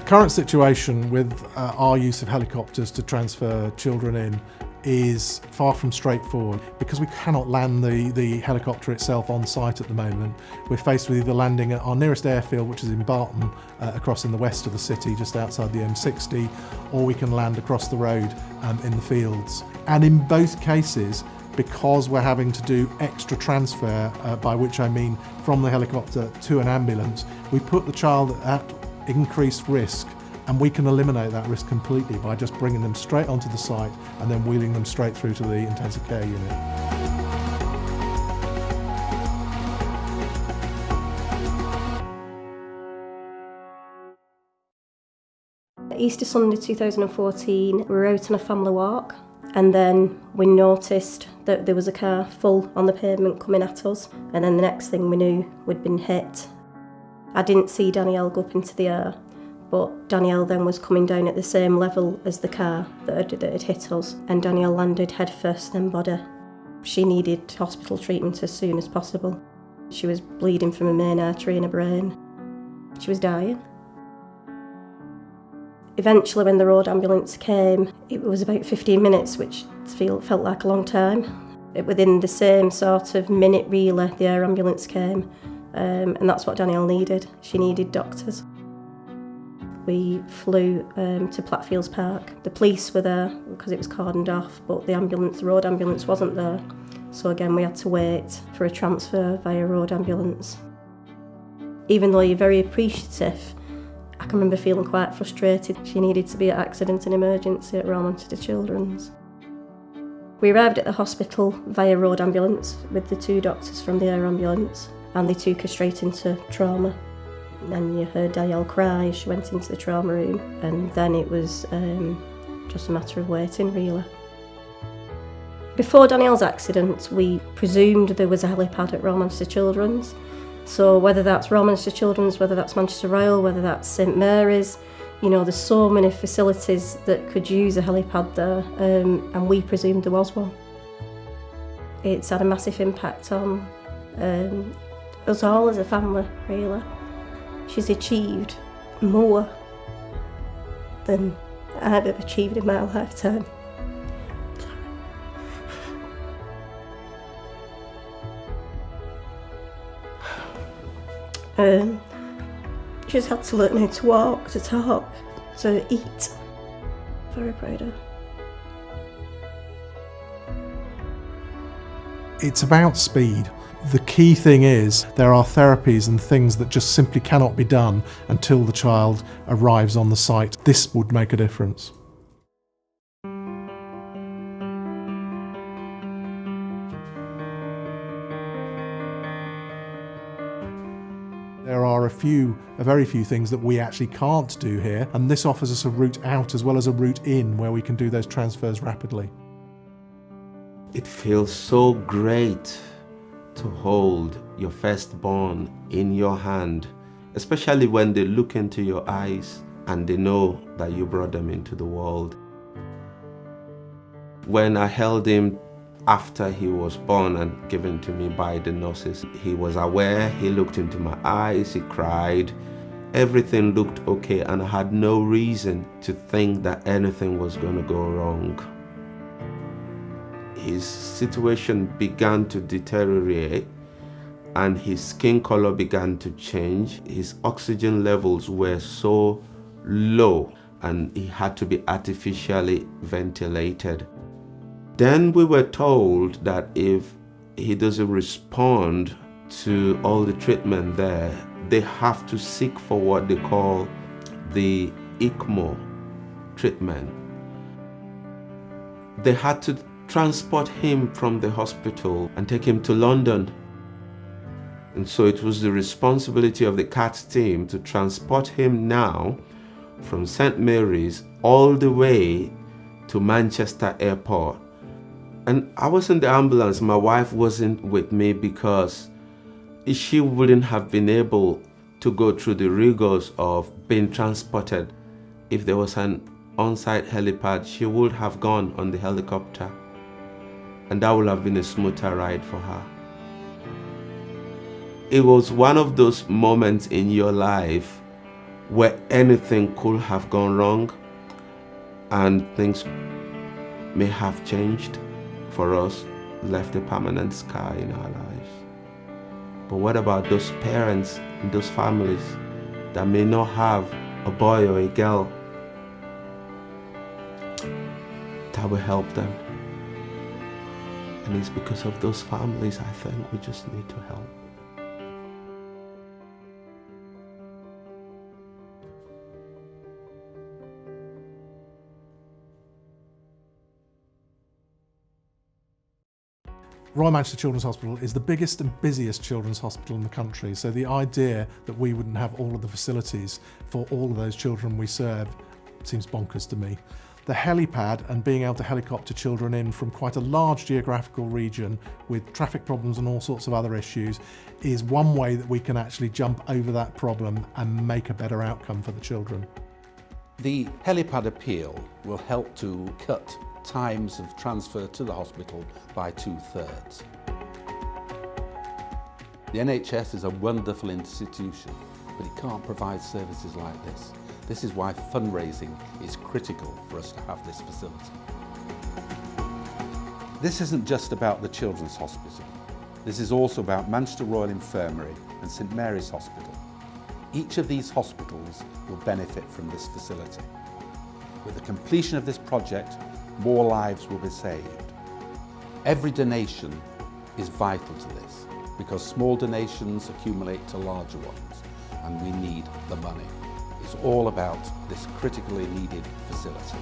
current situation with our use of helicopters to transfer children in is far from straightforward. Because we cannot land the helicopter itself on site at the moment, we're faced with either landing at our nearest airfield, which is in Barton, across in the west of the city, just outside the M60, or we can land across the road in the fields. And in both cases, because we're having to do extra transfer, by which I mean from the helicopter to an ambulance, we put the child at increased risk, and we can eliminate that risk completely by just bringing them straight onto the site and then wheeling them straight through to the intensive care unit. Easter Sunday 2014, we were out on a family walk, and then we noticed that there was a car full on the pavement coming at us, and then the next thing we knew, we'd been hit. I didn't see Danielle go up into the air, but Danielle then was coming down at the same level as the car that had hit us, and Danielle landed head first, then body. She needed hospital treatment as soon as possible. She was bleeding from a main artery in her brain. She was dying. Eventually, when the road ambulance came, it was about 15 minutes, which felt like a long time. Within the same sort of minute really, the air ambulance came, and that's what Danielle needed. She needed doctors. We flew to Plattfields Park. The police were there because it was cordoned off, but the road ambulance wasn't there. So again, we had to wait for a transfer via road ambulance. Even though you're very appreciative, I can remember feeling quite frustrated. She needed to be at accident and emergency at Romanchester Children's. We arrived at the hospital via road ambulance with the 2 doctors from the air ambulance, and they took her straight into trauma. And you heard Danielle cry as she went into the trauma room, and then it was just a matter of waiting, really. Before Danielle's accident, we presumed there was a helipad at Romanchester Children's. So whether that's Romanchester Children's, whether that's Manchester Royal, whether that's St Mary's, you know, there's so many facilities that could use a helipad there, and we presumed there was one. It's had a massive impact on us all as a family, really. She's achieved more than I've ever achieved in my lifetime. She's had to learn how to walk, to talk, to eat. Very proud of her. It's about speed. The key thing is there are therapies and things that just simply cannot be done until the child arrives on the site. This would make a difference. There are a very few things that we actually can't do here, and this offers us a route out as well as a route in where we can do those transfers rapidly. It feels so great to hold your firstborn in your hand, especially when they look into your eyes and they know that you brought them into the world. When I held him after he was born and given to me by the nurses, he was aware, he looked into my eyes, he cried. Everything looked okay, and I had no reason to think that anything was going to go wrong. His situation began to deteriorate and his skin color began to change. His oxygen levels were so low and he had to be artificially ventilated. Then we were told that if he doesn't respond to all the treatment there, they have to seek for what they call the ECMO treatment. They had to transport him from the hospital and take him to London. And so it was the responsibility of the CAT team to transport him now from St Mary's all the way to Manchester Airport. And I was in the ambulance. My wife wasn't with me because she wouldn't have been able to go through the rigors of being transported. If there was an on-site helipad, she would have gone on the helicopter, and that would have been a smoother ride for her. It was one of those moments in your life where anything could have gone wrong and things may have changed for us, left a permanent scar in our lives. But what about those parents and those families that may not have a boy or a girl that will help them? And it's because of those families, I think, we just need to help. Royal Manchester Children's Hospital is the biggest and busiest children's hospital in the country, so the idea that we wouldn't have all of the facilities for all of those children we serve seems bonkers to me. The helipad and being able to helicopter children in from quite a large geographical region with traffic problems and all sorts of other issues is one way that we can actually jump over that problem and make a better outcome for the children. The helipad appeal will help to cut times of transfer to the hospital by 2/3. The NHS is a wonderful institution, but it can't provide services like this. This is why fundraising is critical for us to have this facility. This isn't just about the Children's Hospital. This is also about Manchester Royal Infirmary and St Mary's Hospital. Each of these hospitals will benefit from this facility. With the completion of this project, more lives will be saved. Every donation is vital to this because small donations accumulate to larger ones and we need the money. It's all about this critically needed facility.